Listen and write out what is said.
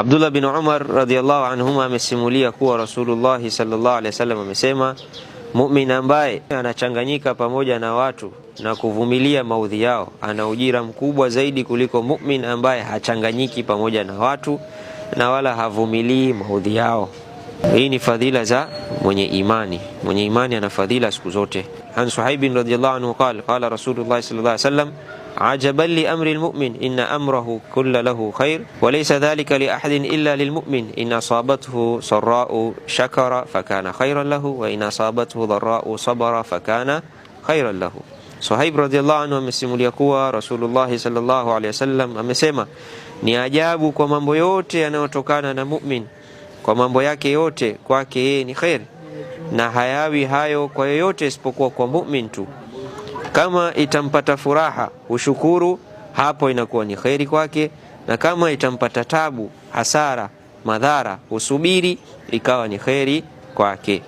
Abdullah bin Umar radhiyallahu anhuma amesimulia kuwa Rasulullah sallallahu alaihi wasallam amesema, mu'min ambaye anachanganyika pamoja na watu na kuvumilia maudhi yao ana ujira mkubwa zaidi kuliko mu'min ambaye hachanganyiki pamoja na watu na wala havumilii maudhi yao. Hii ni fadhila za mwenye imani. Mwenye imani ana fadhila siku zote. An Suhaib radhiyallahu anhu qala Rasulullah sallallahu alaihi wasallam, ajaban li amri almu'min inna amrahu kulluhu khair wa laysa dhalika li ahadin illa lilmu'min in asabathu sarra'u shakara fakana khairan lahu wa in asabathu dharra'u sabara fakana khairan lahu. Suhaib radhiyallahu anhu amesimulia kuwa Rasulullah sallallahu alaihi wasallam amesema, ni ajabu kwa mambo yote yanayotokana na mu'min, kwa mambo yake yote kwake yeye ni khair, na hayawi hayo kwa yoyote isipokuwa kwa mu'min tu. Kama itampata furaha ushukuru, hapo inakuwa ni khairi kwake, na kama itampata tabu, hasara, madhara, usubiri, ikawa ni khairi kwake.